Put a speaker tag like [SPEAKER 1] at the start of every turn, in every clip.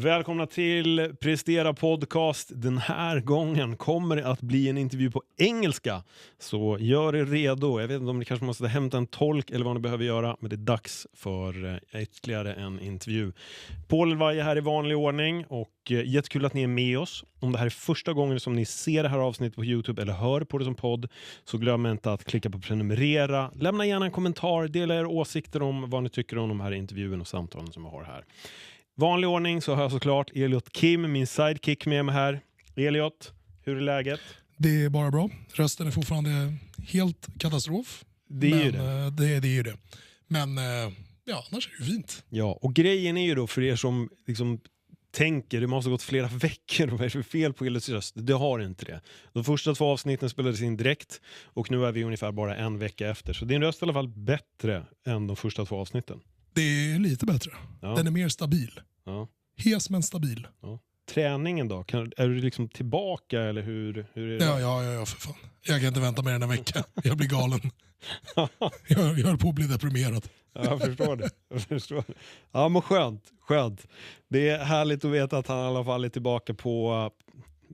[SPEAKER 1] Välkomna till Prestera Podcast. Den här gången kommer det att bli en intervju på engelska. Så gör er redo. Jag vet inte om ni kanske måste hämta en tolk eller vad ni behöver göra. Men det är dags för ytterligare en intervju. Paul är här i vanlig ordning och jättekul att ni är med oss. Om det här är första gången som ni ser det här avsnittet på YouTube eller hör på det som podd, så glöm inte att klicka på prenumerera. Lämna gärna en kommentar. Dela er åsikter om vad ni tycker om de här intervjuerna och samtalen som vi har här. Vanlig ordning så har jag såklart Elliot Kim, min sidekick, med mig här. Elliot, hur är läget?
[SPEAKER 2] Det är bara bra. Rösten är fortfarande helt katastrof.
[SPEAKER 1] Det är ju det.
[SPEAKER 2] Det är ju det. Men ja, annars är det fint.
[SPEAKER 1] Ja, och grejen är ju då för er som liksom tänker, det måste ha gått flera veckor och vad är det för fel på Elliot's röst? Det har inte det. De första 2 avsnitten spelades in direkt och nu är vi ungefär bara en vecka efter. Så din röst är i alla fall bättre än de första 2 avsnitten.
[SPEAKER 2] Det är lite bättre.
[SPEAKER 1] Ja.
[SPEAKER 2] Den är mer stabil.
[SPEAKER 1] Ja.
[SPEAKER 2] Hes men stabil.
[SPEAKER 1] Ja. Träningen då? Är du liksom tillbaka eller hur är det?
[SPEAKER 2] Ja, för fan. Jag kan inte vänta mer än en vecka. Jag blir galen. jag höll på att bli deprimerad.
[SPEAKER 1] Ja, jag förstår det. Ja, men skönt. Det är härligt att veta att han i alla fall är tillbaka på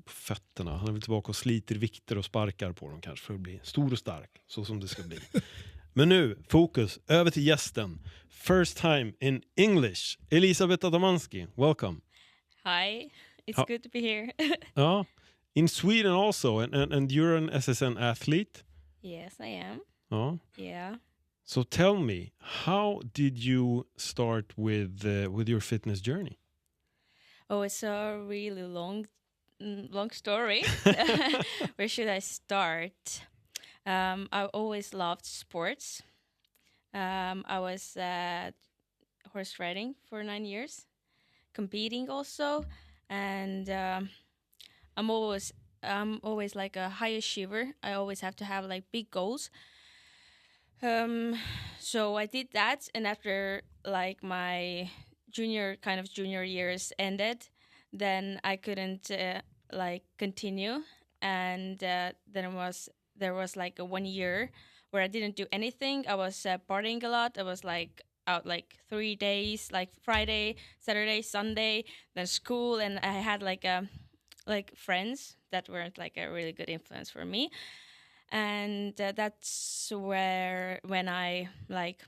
[SPEAKER 1] fötterna. Han är väl tillbaka och sliter vikter och sparkar på dem kanske för att bli stor och stark. Så som det ska bli. Men nu, fokus, över till gästen. First time in English. Elisabeth Atamanski, welcome.
[SPEAKER 3] Hi, it's good to be here.
[SPEAKER 1] Ja, in Sweden also, and you're an SSN athlete.
[SPEAKER 3] Yes, I am.
[SPEAKER 1] Ja.
[SPEAKER 3] Yeah.
[SPEAKER 1] So tell me, how did you start with your fitness journey?
[SPEAKER 3] Oh, it's a really long story. Where should I start? I always loved sports. I was horse riding for 9 years, competing also, and I'm always like a high achiever. I always have to have like big goals. So I did that, and after like my junior years ended, then I couldn't like continue, and there was like a 1 year where I didn't do anything. I was partying a lot. I was like out like 3 days, like Friday, Saturday, Sunday, then school, and I had like friends that weren't like a really good influence for me. And that's when I like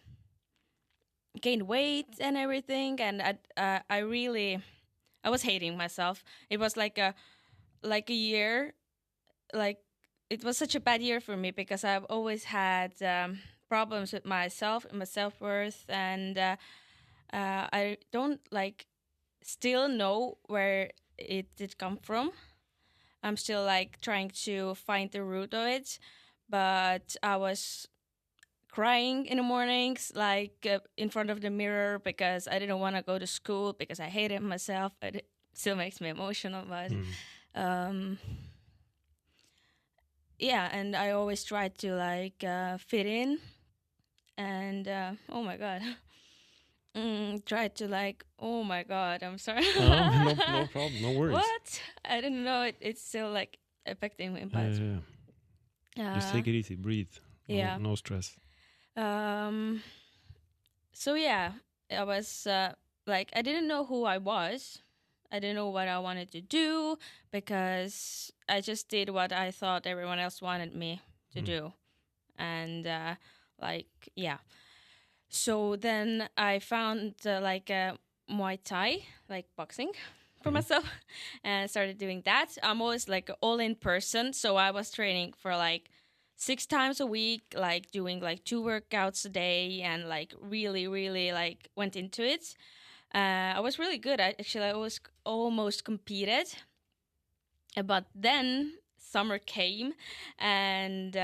[SPEAKER 3] gained weight and everything, and I was hating myself. It was like a year, like it was such a bad year for me because I've always had problems with myself and my self-worth, and I don't like still know where it did come from. I'm still like trying to find the root of it, but I was crying in the mornings, like in front of the mirror, because I didn't want to go to school because I hated myself. It still makes me emotional, but yeah, and I always tried to like fit in, and oh my god. Tried to like, oh my god, I'm sorry.
[SPEAKER 1] No problem, no worries.
[SPEAKER 3] What? I didn't know it's still like affecting me, but
[SPEAKER 1] just take it easy, breathe. No stress.
[SPEAKER 3] So yeah, I was like, I didn't know who I was. I didn't know what I wanted to do because I just did what I thought everyone else wanted me to do, and like yeah. So then I found like a Muay Thai, like boxing, for myself, and started doing that. I'm always like an all-in person, so I was training for like 6 times a week, like doing like 2 workouts a day, and like really like went into it. I was really good. I was almost competed, but then summer came, and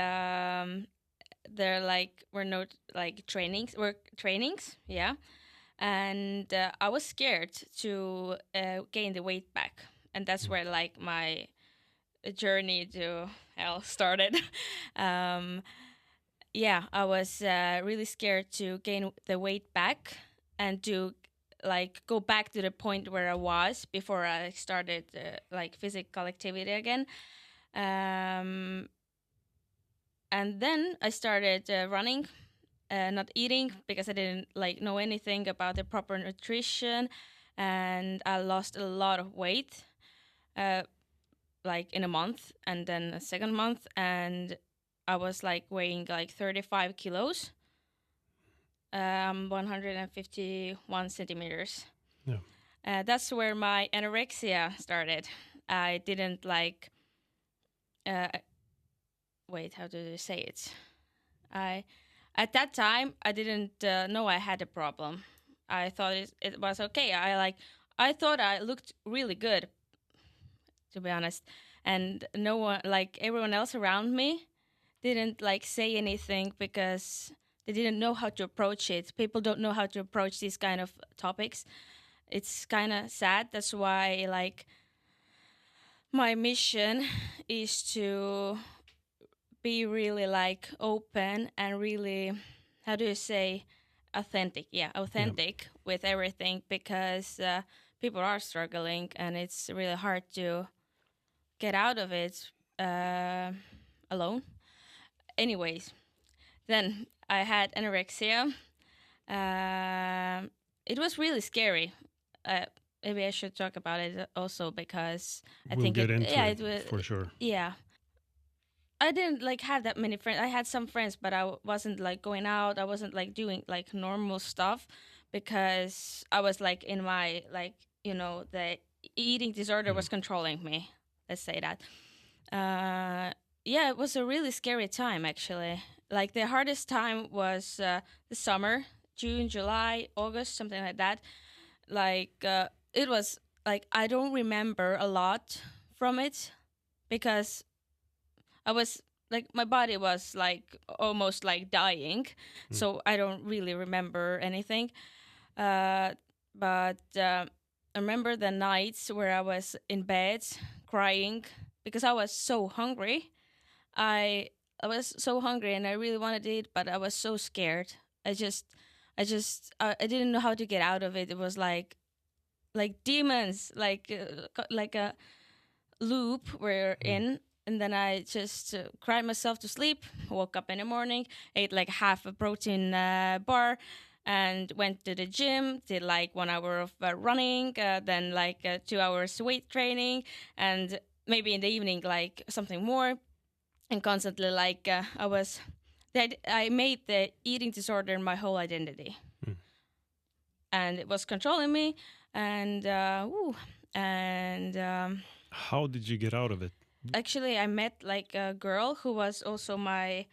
[SPEAKER 3] there like were no like trainings, yeah, and I was scared to gain the weight back, and that's where like my journey to hell started. Yeah, I was really scared to gain the weight back and to like go back to the point where I was before I started like physical activity again. And then I started running, not eating because I didn't like know anything about the proper nutrition, and I lost a lot of weight, like in a month, and then a second month, and I was like weighing like 35 kilos, 151 centimeters.
[SPEAKER 1] Yeah.
[SPEAKER 3] That's where my anorexia started. I didn't like. Wait, how do they say it? At that time I didn't know I had a problem. I thought it was okay. I thought I looked really good, to be honest, and no one, like everyone else around me, didn't like say anything because they didn't know how to approach it. People don't know how to approach these kind of topics. It's kind of sad. That's why like my mission is to be really like open and really, how do you say, authentic? Yeah, authentic with everything, because people are struggling and it's really hard to get out of it alone. Anyways, then I had anorexia. It was really scary. Maybe I should talk about it also, because I
[SPEAKER 1] We'll
[SPEAKER 3] think
[SPEAKER 1] get into
[SPEAKER 3] it was,
[SPEAKER 1] for sure.
[SPEAKER 3] yeah. I didn't like have that many friends. I had some friends, but I wasn't like going out. I wasn't like doing like normal stuff, because I was like in my like, you know, the eating disorder was controlling me. Let's say that. Yeah, it was a really scary time actually. Like the hardest time was the summer, June, July, August, something like that. Like it was like I don't remember a lot from it, because I was like, my body was like almost like dying, so I don't really remember anything. But I remember the nights where I was in bed crying because I was so hungry. I was so hungry and I really wanted to eat, but I was so scared. I didn't know how to get out of it. It was like demons, like a loop we're in. And then I just cried myself to sleep, woke up in the morning, ate like half a protein bar, and went to the gym, did like 1 hour of running, then like 2 hours weight training, and maybe in the evening like something more. And constantly like I made the eating disorder my whole identity. And it was controlling me. And
[SPEAKER 1] How did you get out of it?
[SPEAKER 3] actually, I met like a girl who was also my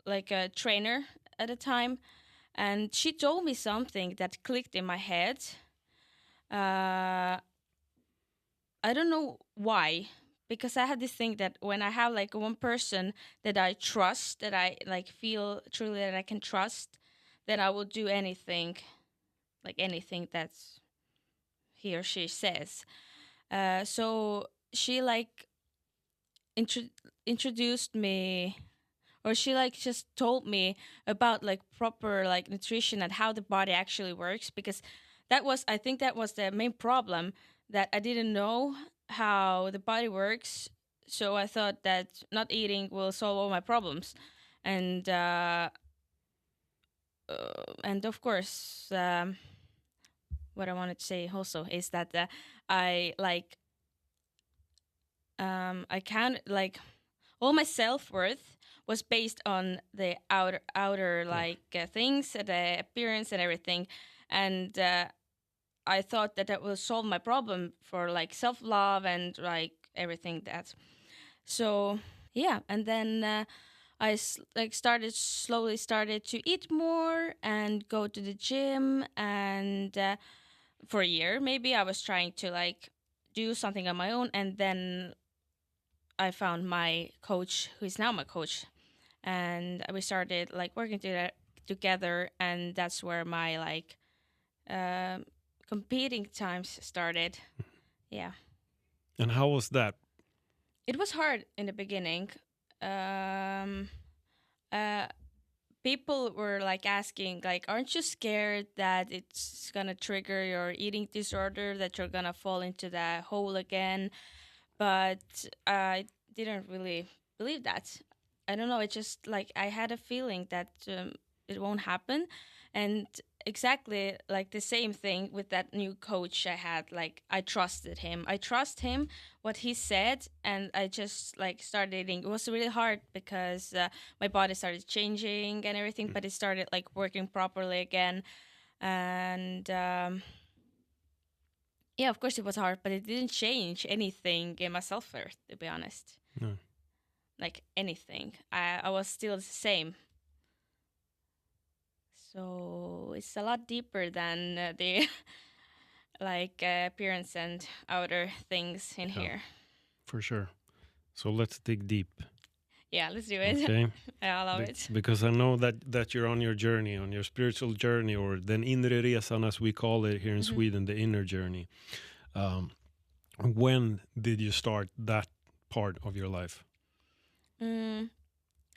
[SPEAKER 3] like a trainer at the time, and she told me something that clicked in my head. I don't know why, because I have this thing that when I have like one person that I trust, that I like feel truly that I can trust, then I will do anything, like anything that's he or she says. So she like introduced me, or she like just told me about like proper like nutrition and how the body actually works, because I think that was the main problem, that I didn't know how the body works. So I thought that not eating will solve all my problems. And of course, what I wanted to say also is that I like I count like all my self-worth was based on the outer like things, the appearance and everything. And I thought that will solve my problem for like self-love and like everything that. So yeah, and then I slowly started to eat more and go to the gym, and for a year maybe I was trying to like do something on my own, and then I found my coach, who is now my coach, and we started like working together, and that's where my like competing times started. Yeah.
[SPEAKER 1] And how was that?
[SPEAKER 3] It was hard in the beginning. People were like asking, like, aren't you scared that it's gonna trigger your eating disorder, that you're gonna fall into that hole again? But I didn't really believe that. I don't know. It just like I had a feeling that it won't happen, and exactly like the same thing with that new coach I had. Like I trusted him. I trust him, what he said, and I just like started eating. It was really hard because my body started changing and everything, but it started like working properly again. And yeah, of course it was hard, but it didn't change anything in my self-worth, to be honest.
[SPEAKER 1] No.
[SPEAKER 3] Like anything. I was still the same. So it's a lot deeper than the like appearance and outer things in here.
[SPEAKER 1] For sure. So let's dig deep.
[SPEAKER 3] Yeah, let's do it.
[SPEAKER 1] Okay.
[SPEAKER 3] I love it.
[SPEAKER 1] Because I know that you're on your journey, on your spiritual journey, or den inre resan as we call it here in Sweden, the inner journey. When did you start that part of your life?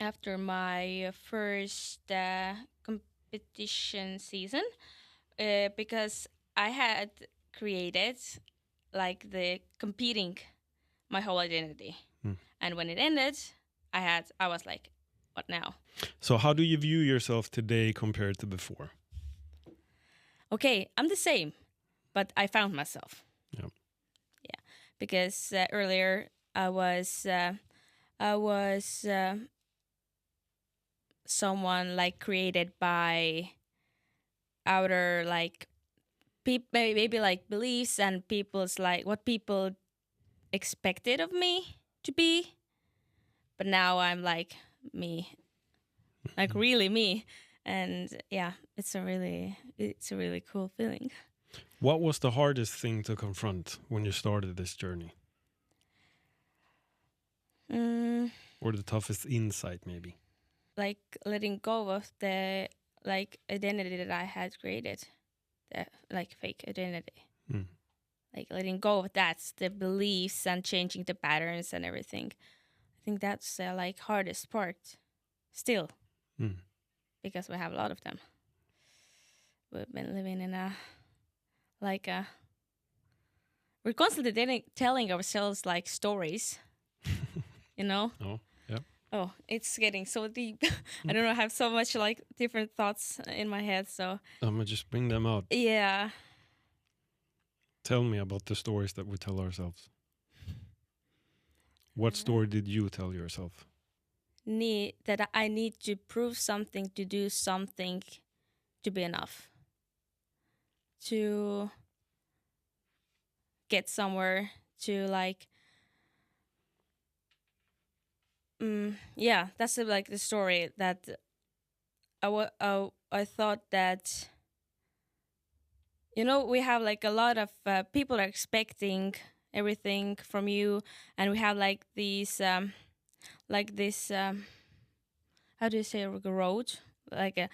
[SPEAKER 3] After my first competition season, because I had created like the competing my whole identity. And when it ended, I was like, what now?
[SPEAKER 1] So how do you view yourself today compared to before?
[SPEAKER 3] Okay, I'm the same, but I found myself.
[SPEAKER 1] Yeah.
[SPEAKER 3] Yeah, because earlier I was someone like created by outer like maybe like beliefs and people's like what people expected of me to be. But now I'm like me, like really me. And yeah, it's a really cool feeling.
[SPEAKER 1] What was the hardest thing to confront when you started this journey? Or the toughest insight maybe?
[SPEAKER 3] Like letting go of the like identity that I had created, the like fake identity. Like letting go of that, the beliefs and changing the patterns and everything. I think that's like hardest part still, because we have a lot of them. We've been living in we're constantly telling ourselves like stories, you know?
[SPEAKER 1] Oh, yeah.
[SPEAKER 3] Oh, it's getting so deep. I don't know, I have so much like different thoughts in my head, so.
[SPEAKER 1] I'm gonna just bring them out.
[SPEAKER 3] Yeah.
[SPEAKER 1] Tell me about the stories that we tell ourselves. What story did you tell yourself?
[SPEAKER 3] That I need to prove something, to do something, to be enough. To get somewhere, to like... yeah, that's like the story that I thought that... You know, we have like a lot of people are expecting everything from you, and we have like these, like this, how do you say, like a road, like a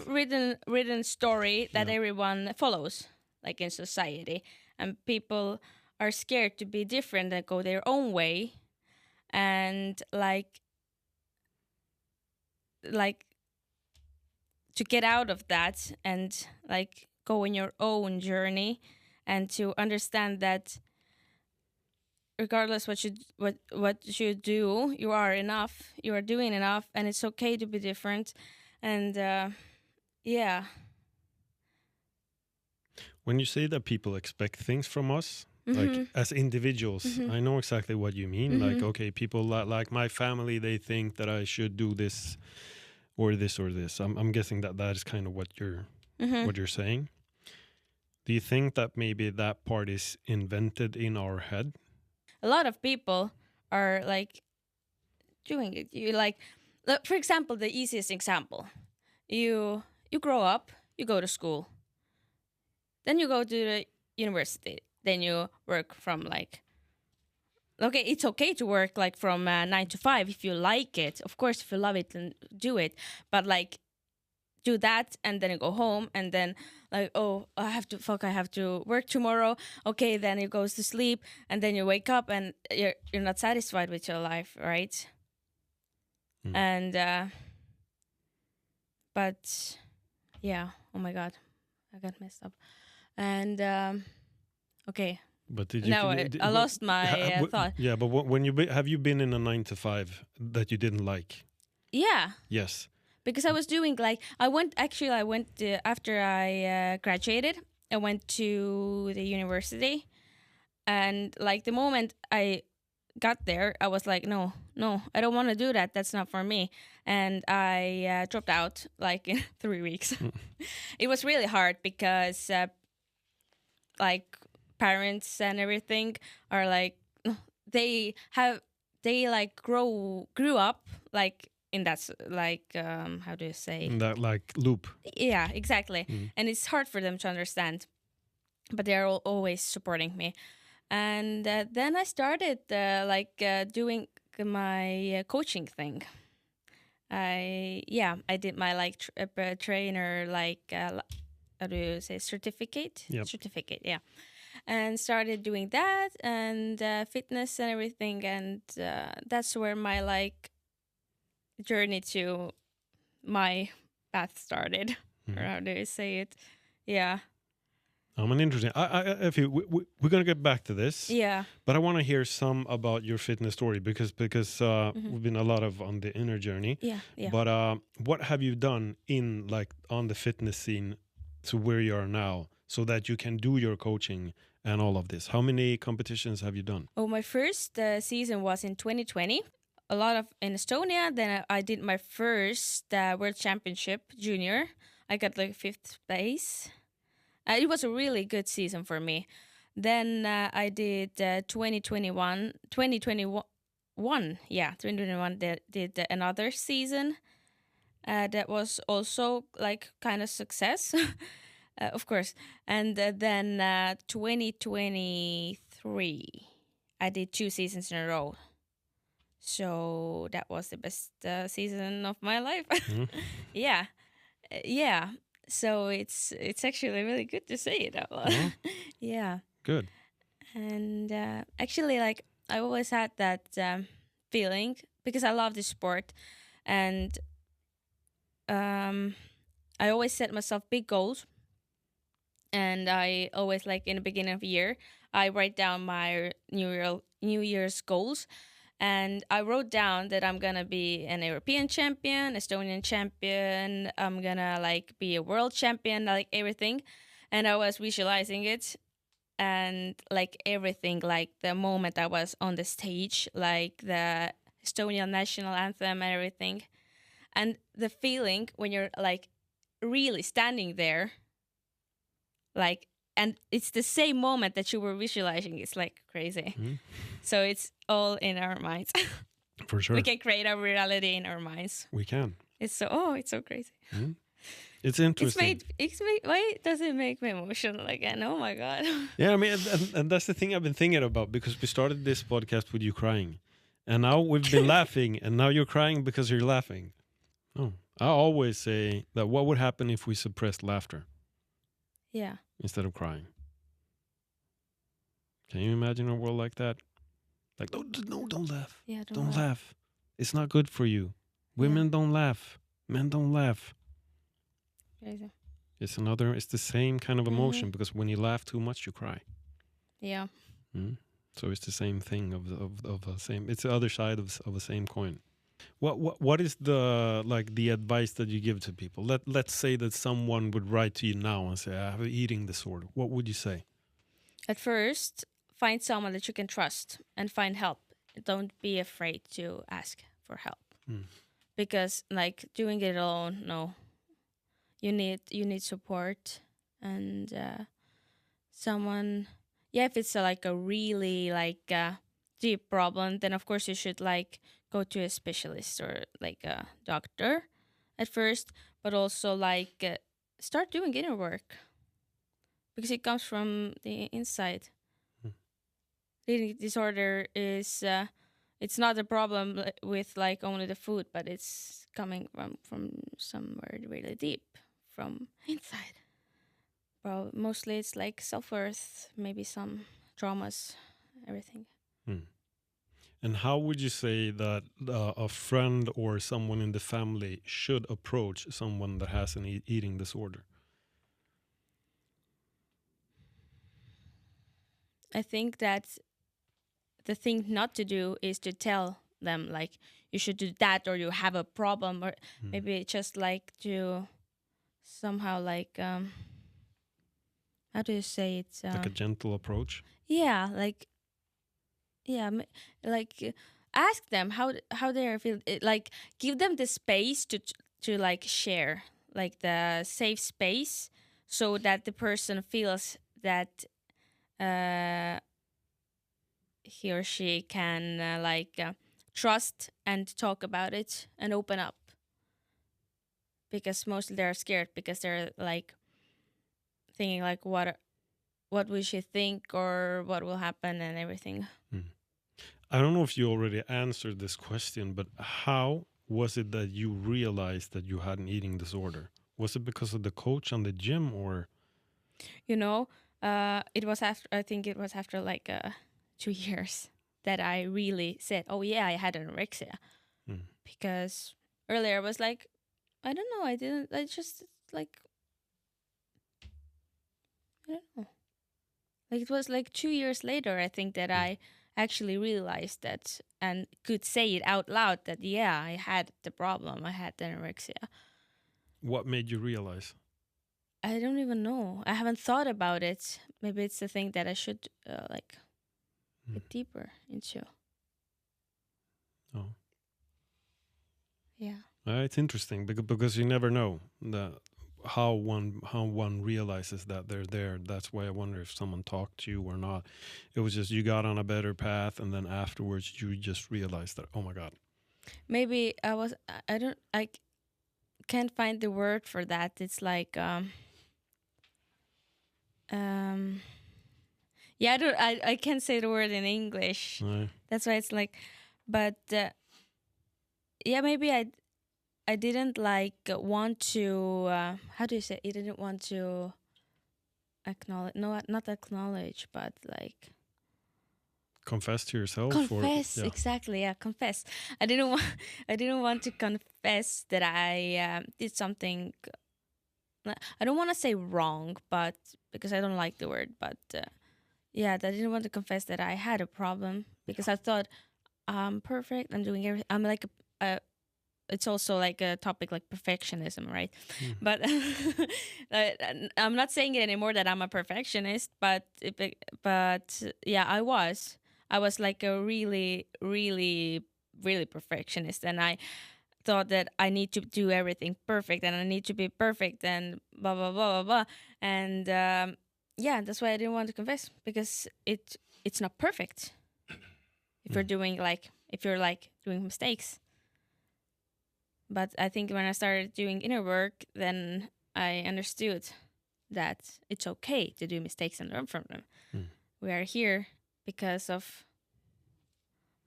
[SPEAKER 3] written story that everyone follows, like in society, and people are scared to be different and go their own way, and like to get out of that and like go in your own journey, and to understand that regardless what you do, you are enough, you are doing enough, and it's okay to be different. And yeah.
[SPEAKER 1] When you say that people expect things from us, like as individuals, I know exactly what you mean. Like, okay, people like my family, they think that I should do this or this or this. I'm guessing that is kind of what you're saying. Do you think that maybe that part is invented in our head?
[SPEAKER 3] A lot of people are like doing it. You like, for example, the easiest example. You grow up, you go to school, then you go to the university, then you work from like... Okay, it's okay to work like from 9 to 5 if you like it. Of course, if you love it, then do it. But like, do that and then you go home and then like, oh, I have to work tomorrow. Okay, then you go to sleep and then you wake up and you're not satisfied with your life, right? And but yeah, oh my god, I got messed up. And okay,
[SPEAKER 1] but did you?
[SPEAKER 3] No, I lost my thought.
[SPEAKER 1] Yeah, but when have you been in a 9 to 5 that you didn't like?
[SPEAKER 3] Yeah.
[SPEAKER 1] Yes.
[SPEAKER 3] because I was doing I went after I graduated, I went to the university, and the moment I got there, I was like, no, I don't want to do that. That's not for me. And I dropped out in 3 weeks. It was really hard because parents and everything are they grew up in that how do you say,
[SPEAKER 1] in that loop.
[SPEAKER 3] Yeah, exactly. And it's hard for them to understand, but they're always supporting me. And then I started doing my coaching thing. I did my trainer how do you say, certificate?
[SPEAKER 1] Yep.
[SPEAKER 3] Certificate, yeah. And started doing that and fitness and everything, and that's where my journey to my path started. Or how do you say it? Yeah.
[SPEAKER 1] Interesting. We're gonna get back to this.
[SPEAKER 3] Yeah.
[SPEAKER 1] But I want to hear some about your fitness story because we've been a lot on the inner journey.
[SPEAKER 3] Yeah.
[SPEAKER 1] But what have you done in on the fitness scene to where you are now, so that you can do your coaching and all of this? How many competitions have you done?
[SPEAKER 3] Oh, my first season was in 2020. A lot of in Estonia. Then I did my first World Championship junior. I got 5th place. It was a really good season for me. Then I did 2021. 2021, did another season. That was also kind of success, of course. And then 2023, I did 2 seasons in a row. So that was the best season of my life. Yeah. So it's actually really good to say it out loud. Yeah.
[SPEAKER 1] Good.
[SPEAKER 3] And actually, I always had that feeling because I love this sport, and I always set myself big goals. And I always in the beginning of the year, I write down my New Year's goals. And I wrote down that I'm going to be an European champion, Estonian champion. I'm going to be a world champion, everything. And I was visualizing it. And everything, the moment I was on the stage, the Estonian national anthem and everything. And the feeling when you're really standing there, and it's the same moment that you were visualizing. It's crazy. So it's all in our minds.
[SPEAKER 1] For sure.
[SPEAKER 3] We can create our reality in our minds.
[SPEAKER 1] We can.
[SPEAKER 3] It's so crazy.
[SPEAKER 1] It's interesting.
[SPEAKER 3] Why does it make me emotional again? Oh my God.
[SPEAKER 1] Yeah, I mean, and that's the thing I've been thinking about, because we started this podcast with you crying. And now we've been laughing, and now you're crying because you're laughing. Oh, I always say that what would happen if we suppressed laughter?
[SPEAKER 3] Yeah.
[SPEAKER 1] Instead of crying. Can you imagine a world like that? No, don't laugh.
[SPEAKER 3] Yeah,
[SPEAKER 1] don't laugh. It's not good for you. Women don't laugh. Men don't laugh.
[SPEAKER 3] Crazy.
[SPEAKER 1] It's the same kind of emotion, because when you laugh too much, you cry.
[SPEAKER 3] Yeah.
[SPEAKER 1] So it's the same thing of the same. It's the other side of the same coin. What is the advice that you give to people? Let's say that someone would write to you now and say, I have an eating disorder. What would you say?
[SPEAKER 3] At first, find someone that you can trust and find help. Don't be afraid to ask for help. Because doing it alone, no. You need support and someone. Yeah, if it's a really deep problem, then of course you should go to a specialist or a doctor at first, but also start doing inner work, because it comes from the inside. Eating disorder is it's not a problem with only the food, but it's coming from somewhere really deep from inside. Well, mostly it's self-worth, maybe some traumas, everything.
[SPEAKER 1] And how would you say that a friend or someone in the family should approach someone that has an eating disorder?
[SPEAKER 3] I think that the thing not to do is to tell them like you should do that or you have a problem, or maybe just like to somehow like how do you say it?
[SPEAKER 1] Like a gentle approach.
[SPEAKER 3] Yeah, like like ask them how they are feeling. Like give them the space to like share, like the safe space, so that the person feels that he or she can trust and talk about it and open up. Because mostly they're scared because they're like thinking like what we should think or what will happen and everything.
[SPEAKER 1] I don't know if you already answered this question, but how was it that you realized that you had an eating disorder? Was it because of the coach on the gym, or?
[SPEAKER 3] You know, it was after, I think it was after like 2 years that I really said, oh yeah, I had anorexia. Because earlier I was like, I don't know, I just like, I don't know. Like it was like 2 years later, I think, that I actually realized that and could say it out loud that, yeah, I had the problem. I had anorexia.
[SPEAKER 1] What made you realize?
[SPEAKER 3] I don't even know. I haven't thought about it. Maybe it's the thing that I should get deeper into.
[SPEAKER 1] Oh.
[SPEAKER 3] Yeah.
[SPEAKER 1] It's interesting because you never know how one realizes that they're there. That's why I wonder if someone talked to you or not. It was just you got on a better path, and then afterwards you just realized that, oh my God.
[SPEAKER 3] Maybe I can't find the word for that. It's like yeah, I can't say the word in English.
[SPEAKER 1] No.
[SPEAKER 3] That's why it's like, but yeah, maybe I didn't like want to how do you say, I didn't want to acknowledge, no, not acknowledge, but like
[SPEAKER 1] Confess to yourself.
[SPEAKER 3] confess.
[SPEAKER 1] Or, yeah.
[SPEAKER 3] Exactly, yeah, confess. I didn't want to confess that I did something. I don't want to say wrong, but because I don't like the word, but yeah, I didn't want to confess that I had a problem because I thought I'm perfect. I'm doing everything. I'm like it's also like a topic like perfectionism, right? But I'm not saying it anymore that I'm a perfectionist, but yeah, I was like a really, really, really perfectionist, and I thought that I need to do everything perfect and I need to be perfect and blah blah blah blah blah, and yeah, that's why I didn't want to confess, because it's not perfect if you're doing doing mistakes. But I think when I started doing inner work, then I understood that it's okay to do mistakes and learn from them. We are here because of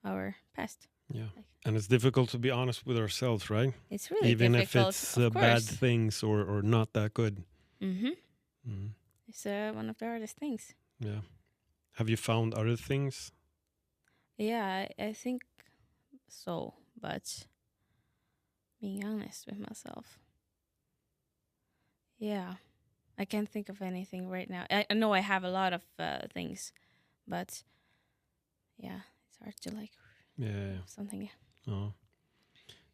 [SPEAKER 3] our past.
[SPEAKER 1] Yeah. And it's difficult to be honest with ourselves, right?
[SPEAKER 3] It's really
[SPEAKER 1] even
[SPEAKER 3] difficult.
[SPEAKER 1] if it's
[SPEAKER 3] of
[SPEAKER 1] bad
[SPEAKER 3] course.
[SPEAKER 1] things or not that good.
[SPEAKER 3] It's one of the hardest things.
[SPEAKER 1] Yeah. Have you found other things?
[SPEAKER 3] Yeah, I think so. But being honest with myself. Yeah. I can't think of anything right now. I know I have a lot of things, but yeah, it's hard to like something.
[SPEAKER 1] Oh.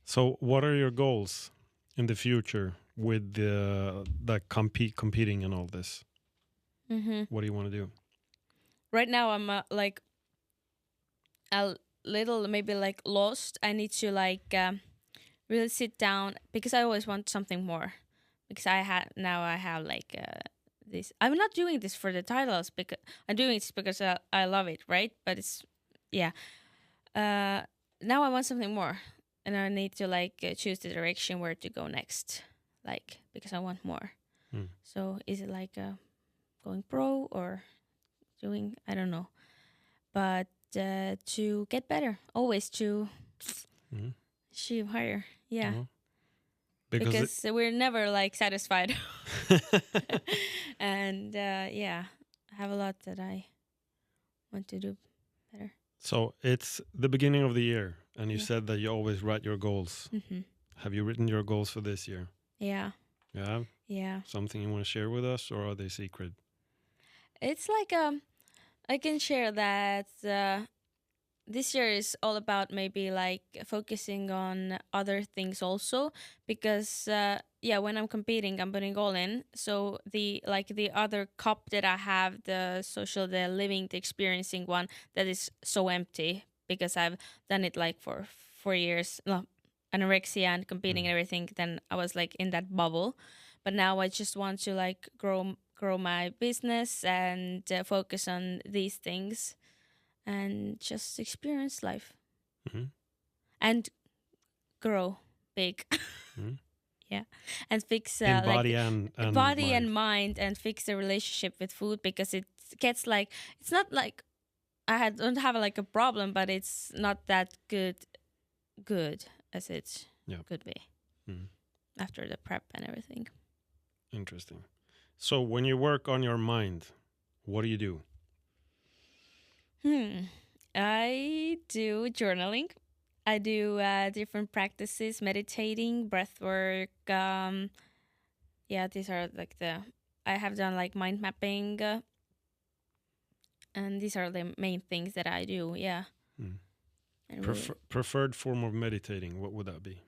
[SPEAKER 1] So what are your goals in the future with the competing and all this? What do you want to do?
[SPEAKER 3] Right now I'm like a little maybe like lost. I need to like really sit down because I always want something more. Because I have like this. I'm not doing this for the titles, because I'm doing this because I love it, right? But it's now I want something more, and I need to like choose the direction where to go next, like because I want more. So is it like going pro or doing, I don't know, but to get better, always to achieve higher, yeah. Because we're never like satisfied. And yeah, I have a lot that I want to do better.
[SPEAKER 1] So it's the beginning of the year, and you said that you always write your goals. Have you written your goals for this year?
[SPEAKER 3] Yeah.
[SPEAKER 1] Yeah?
[SPEAKER 3] Yeah.
[SPEAKER 1] Something you want to share with us, or are they secret?
[SPEAKER 3] It's like I can share that this year is all about maybe like focusing on other things also, because when I'm competing, I'm putting all in. So the other cup that I have, the social, the living, the experiencing one, that is so empty because I've done it like for 4 years, anorexia and competing and everything. Then I was like in that bubble, but now I just want to like grow my business and focus on these things and just experience life and grow big. Yeah, and fix
[SPEAKER 1] in body and
[SPEAKER 3] body
[SPEAKER 1] mind.
[SPEAKER 3] and mind, and fix the relationship with food, because it gets like, it's not like don't have like a problem, but it's not that good as it could be after the prep and everything.
[SPEAKER 1] Interesting. So when you work on your mind, what do you do?
[SPEAKER 3] I do journaling. I do different practices, meditating, breath work. These are like I have done like mind mapping. And these are the main things that I do, yeah.
[SPEAKER 1] Preferred form of meditating, what would that be?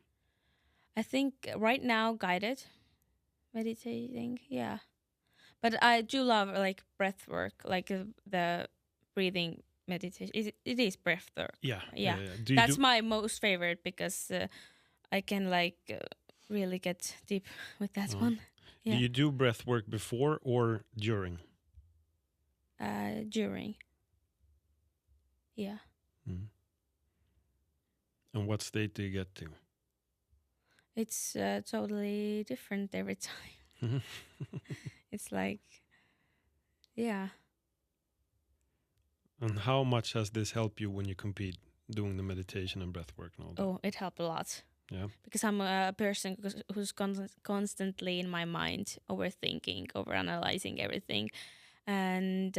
[SPEAKER 3] I think right now guided meditating, yeah. But I do love like breath work, like the breathing meditation. It is breath work.
[SPEAKER 1] Yeah.
[SPEAKER 3] That's my most favorite, because I can like really get deep with that one. Yeah.
[SPEAKER 1] Do you do breath work before or during?
[SPEAKER 3] During. Yeah.
[SPEAKER 1] And what state do you get to?
[SPEAKER 3] It's totally different every time. It's like, yeah.
[SPEAKER 1] And how much has this helped you when you compete, doing the meditation and breath work and all that?
[SPEAKER 3] Oh, it helped a lot.
[SPEAKER 1] Yeah.
[SPEAKER 3] Because I'm a person who's constantly in my mind, overthinking, overanalyzing everything. And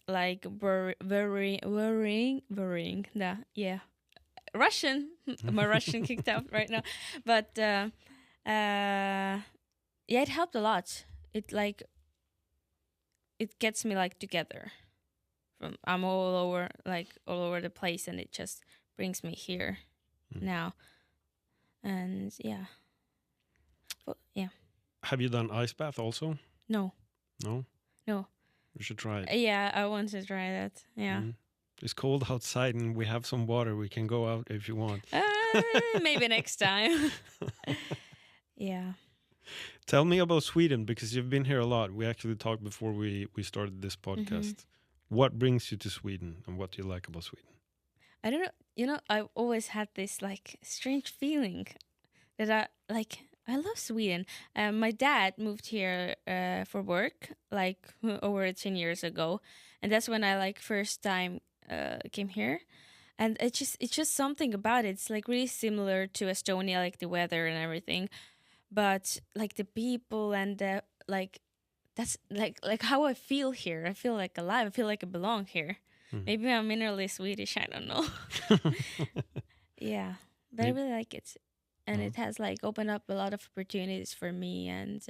[SPEAKER 3] like worrying. Yeah. Russian. My Russian kicked out right now. But it helped a lot. It gets me like together. I'm all over the place, and it just brings me here now. And yeah. But, yeah.
[SPEAKER 1] Have you done ice bath also?
[SPEAKER 3] No.
[SPEAKER 1] No?
[SPEAKER 3] No.
[SPEAKER 1] You should try it.
[SPEAKER 3] Yeah, I want to try that. Yeah.
[SPEAKER 1] It's cold outside and we have some water. We can go out if you want.
[SPEAKER 3] Maybe next time. Yeah.
[SPEAKER 1] Tell me about Sweden, because you've been here a lot. We actually talked before we started this podcast. What brings you to Sweden, and what do you like about Sweden?
[SPEAKER 3] I don't know. You know, I've always had this like strange feeling that I love Sweden. My dad moved here for work like over 10 years ago, and that's when I like first time came here. And it's just something about it. It's like really similar to Estonia, like the weather and everything, but like the people and the like. That's like how I feel here. I feel like alive. I feel like I belong here. Maybe I'm minerally Swedish. I don't know. Yeah, but I really like it, and it has like opened up a lot of opportunities for me. And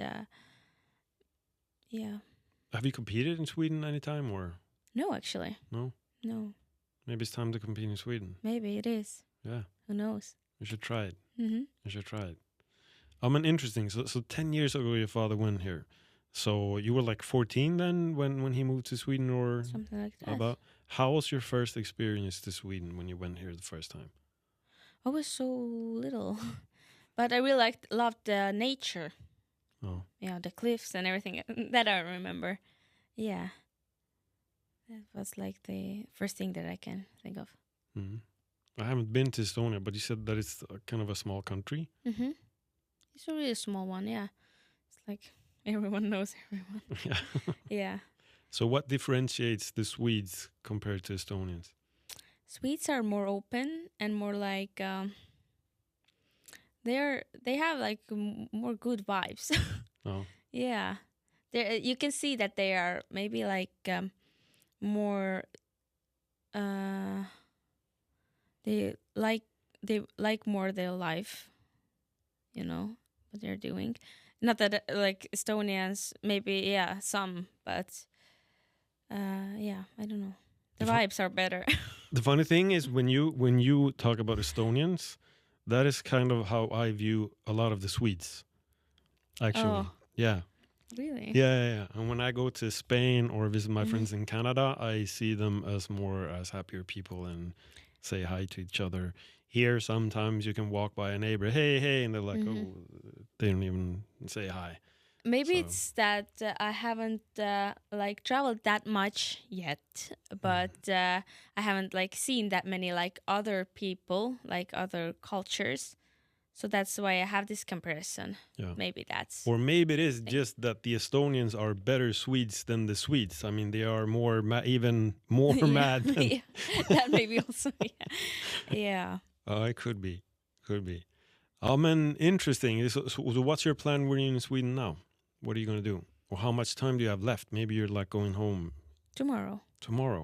[SPEAKER 3] yeah.
[SPEAKER 1] Have you competed in Sweden anytime, or?
[SPEAKER 3] No, actually.
[SPEAKER 1] No. Maybe it's time to compete in Sweden.
[SPEAKER 3] Maybe it is.
[SPEAKER 1] Yeah.
[SPEAKER 3] Who knows?
[SPEAKER 1] You should try it. You should try it. Interesting. So 10 years ago, your father went here. So you were like 14 then when he moved to Sweden, or
[SPEAKER 3] something like that.
[SPEAKER 1] About how was your first experience to Sweden when you went here the first time?
[SPEAKER 3] I was so little, but I really loved the nature.
[SPEAKER 1] Oh.
[SPEAKER 3] Yeah, the cliffs and everything that I remember. Yeah. That was like the first thing that I can think of.
[SPEAKER 1] I haven't been to Estonia, but you said that it's kind of a small country.
[SPEAKER 3] It's a really small one, yeah. It's like everyone knows everyone. Yeah.
[SPEAKER 1] So what differentiates the Swedes compared to Estonians?
[SPEAKER 3] Swedes are more open and more like they have like more good vibes.
[SPEAKER 1] Oh.
[SPEAKER 3] Yeah. You can see that they are maybe like more they like more their life, you know, what they're doing. Not that like Estonians, maybe, some, but yeah, I don't know. The vibes are better.
[SPEAKER 1] The funny thing is when you talk about Estonians, that is kind of how I view a lot of the Swedes. Actually, yeah.
[SPEAKER 3] Really?
[SPEAKER 1] Yeah. And when I go to Spain or visit my friends in Canada, I see them as more as happier people and say hi to each other. Here, sometimes you can walk by a neighbor, hey, and they're like, oh, they don't even say hi.
[SPEAKER 3] Maybe it's that I haven't like traveled that much yet, but I haven't like seen that many like other people, like other cultures. So that's why I have this comparison.
[SPEAKER 1] Yeah.
[SPEAKER 3] Maybe that's...
[SPEAKER 1] Or maybe it is just that the Estonians are better Swedes than the Swedes. I mean, they are more even more mad. Than
[SPEAKER 3] Yeah. That maybe also, yeah.
[SPEAKER 1] It could be. Interesting. So what's your plan when you're in Sweden now? What are you going to do? Or how much time do you have left? Maybe you're like going home tomorrow,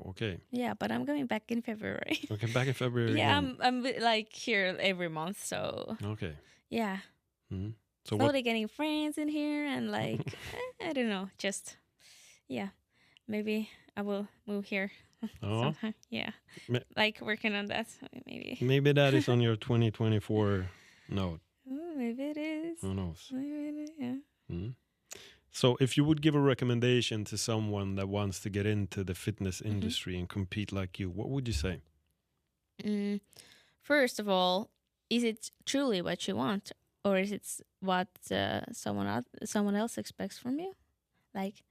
[SPEAKER 1] okay.
[SPEAKER 3] Yeah, but I'm going back in February.
[SPEAKER 1] Okay, back in February.
[SPEAKER 3] Yeah,
[SPEAKER 1] again.
[SPEAKER 3] I'm like here every month, so
[SPEAKER 1] Okay.
[SPEAKER 3] yeah.
[SPEAKER 1] Mm-hmm. So
[SPEAKER 3] slowly getting friends in here and like I don't know, just maybe I will move here sometime. Yeah, like working on that maybe.
[SPEAKER 1] Maybe that is on your 2024 note.
[SPEAKER 3] Maybe it is.
[SPEAKER 1] Who knows?
[SPEAKER 3] Maybe it is, yeah.
[SPEAKER 1] Mm-hmm. So if you would give a recommendation to someone that wants to get into the fitness industry and compete like you, what would you say?
[SPEAKER 3] First of all, is it truly what you want, or is it what someone else expects from you? Like,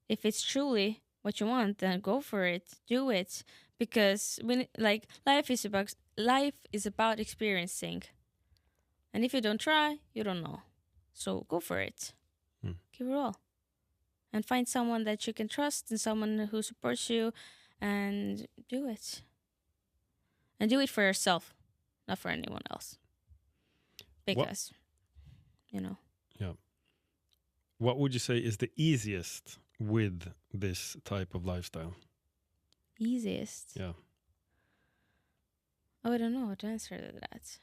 [SPEAKER 3] if it's truly what you want, then go for it, do it, because life is about experiencing, and if you don't try, you don't know. So go for it. Give it all. And find someone that you can trust and someone who supports you, and do it. And do it for yourself, not for anyone else. Because,
[SPEAKER 1] Yeah. What would you say is the easiest with this type of lifestyle?
[SPEAKER 3] Easiest?
[SPEAKER 1] Yeah.
[SPEAKER 3] Oh, I don't know how to answer that.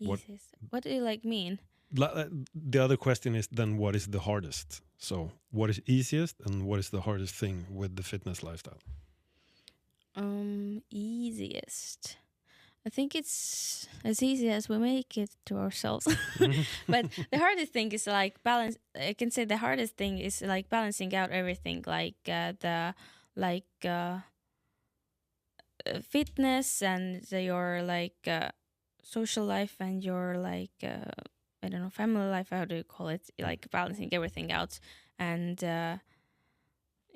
[SPEAKER 3] Easiest. What do you mean?
[SPEAKER 1] The other question is then what is the hardest? So what is easiest and what is the hardest thing with the fitness lifestyle?
[SPEAKER 3] Easiest. I think it's as easy as we make it to ourselves. But the hardest thing is like balance. I can say the hardest thing is like balancing out everything, like fitness and your social life and your I don't know, family life, how do you call it? Like balancing everything out and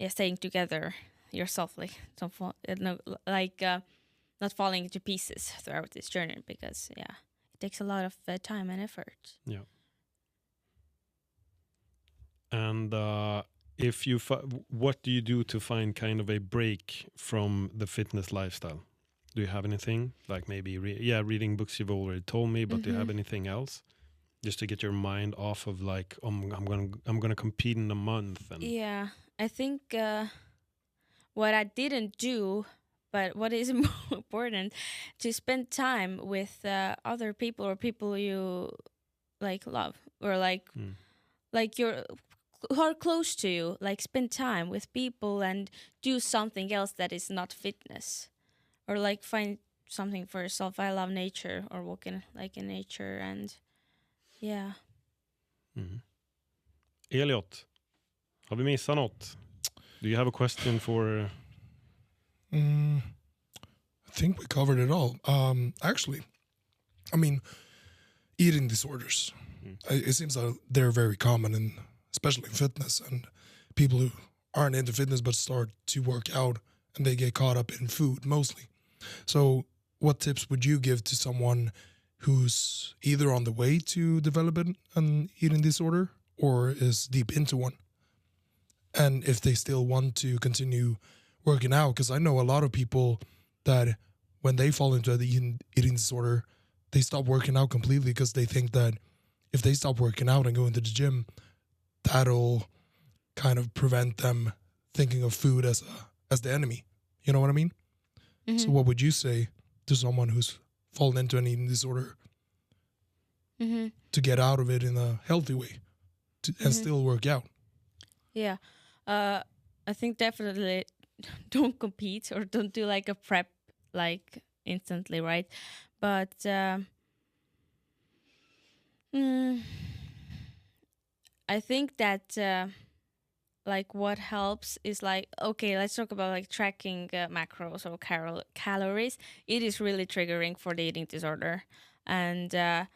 [SPEAKER 3] staying together yourself, not falling into pieces throughout this journey, because it takes a lot of time and effort.
[SPEAKER 1] Yeah. And what do you do to find kind of a break from the fitness lifestyle? Do you have anything like maybe reading books you've already told me, but do you have anything else? Just to get your mind off of like, I'm gonna compete in a month. And
[SPEAKER 3] I think what I didn't do, but what is more important, to spend time with other people or people you love, or you're who are close to you. Like spend time with people and do something else that is not fitness, or find something for yourself. I love nature, or walking in nature, and
[SPEAKER 1] Elliot, har vi missat något? Do you have a question for...
[SPEAKER 2] I think we covered it all. Actually, I mean, eating disorders. It seems that they're very common, especially in fitness, and people who aren't into fitness but start to work out and they get caught up in food mostly. So what tips would you give to someone who's either on the way to develop an eating disorder or is deep into one? And if they still want to continue working out, because I know a lot of people that when they fall into the eating disorder, they stop working out completely because they think that if they stop working out and go into the gym, that'll kind of prevent them thinking of food as the enemy. You know what I mean? Mm-hmm. So what would you say to someone who's fallen into an eating disorder to get out of it in a healthy way and still work out?
[SPEAKER 3] I think definitely don't compete or don't do a prep like instantly, right? But I think that like what helps is like, okay, let's talk about like tracking macros or calories. It is really triggering for the eating disorder. And oh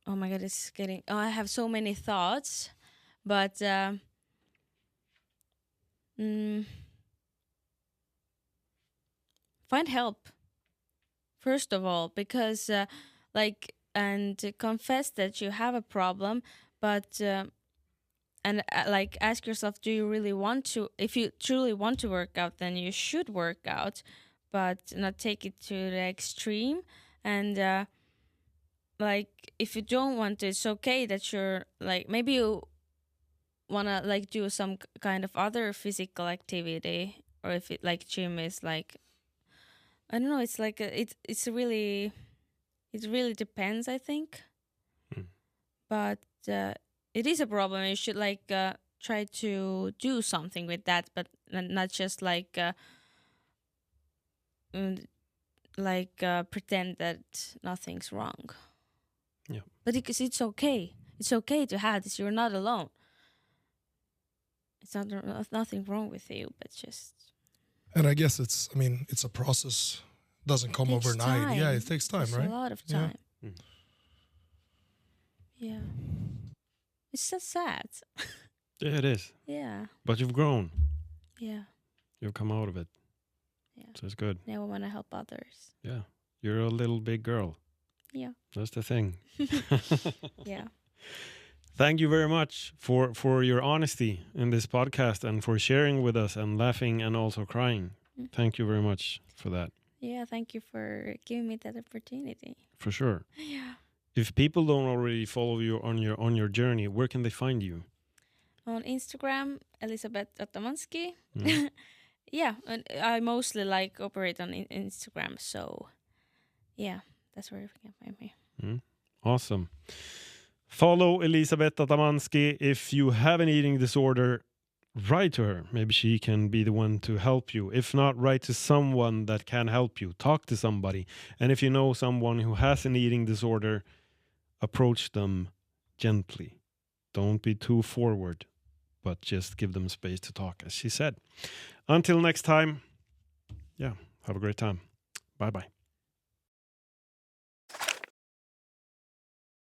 [SPEAKER 3] my God, it's getting, I have so many thoughts, but find help, first of all, because like, and confess that you have a problem, but and like ask yourself, do you really want to? If you truly want to work out, then you should work out, but not take it to the extreme. And like if you don't want to, it's okay that you're like, maybe you wanna like do some kind of other physical activity, or if it like gym is like, I don't know, it's like it really depends, I think. But it is a problem. You should like try to do something with that, but not just like pretend that nothing's wrong.
[SPEAKER 1] Yeah.
[SPEAKER 3] But because it's okay. It's okay to have this. You're not alone. It's not nothing wrong with you, but just.
[SPEAKER 2] And I guess it's a process. Doesn't come overnight.
[SPEAKER 3] Time.
[SPEAKER 2] Yeah, it takes time,
[SPEAKER 3] It's
[SPEAKER 2] right?
[SPEAKER 3] a lot of time.
[SPEAKER 1] Yeah.
[SPEAKER 3] Yeah. It's so sad.
[SPEAKER 1] Yeah, it is.
[SPEAKER 3] Yeah.
[SPEAKER 1] But you've grown.
[SPEAKER 3] Yeah.
[SPEAKER 1] You've come out of it.
[SPEAKER 3] Yeah.
[SPEAKER 1] So it's good.
[SPEAKER 3] Now I want to help others.
[SPEAKER 1] Yeah. You're a little big girl.
[SPEAKER 3] Yeah.
[SPEAKER 1] That's the thing.
[SPEAKER 3] Yeah.
[SPEAKER 1] Thank you very much for your honesty in this podcast and for sharing with us and laughing and also crying. Thank you very much for that.
[SPEAKER 3] Yeah, thank you for giving me that opportunity.
[SPEAKER 1] For sure.
[SPEAKER 3] Yeah.
[SPEAKER 1] If people don't already follow you on your journey, where can they find you?
[SPEAKER 3] On Instagram, Elisabeth Atamanski.
[SPEAKER 1] Mm.
[SPEAKER 3] Yeah, and I mostly like operate on Instagram, so yeah, that's where you can find me.
[SPEAKER 1] Awesome. Follow Elisabeth Atamanski. If you have an eating disorder, write to her. Maybe she can be the one to help you. If not, write to someone that can help you. Talk to somebody. And if you know someone who has an eating disorder, approach them gently. Don't be too forward, but just give them space to talk, as she said. Until next time, yeah, have a great time. Bye-bye.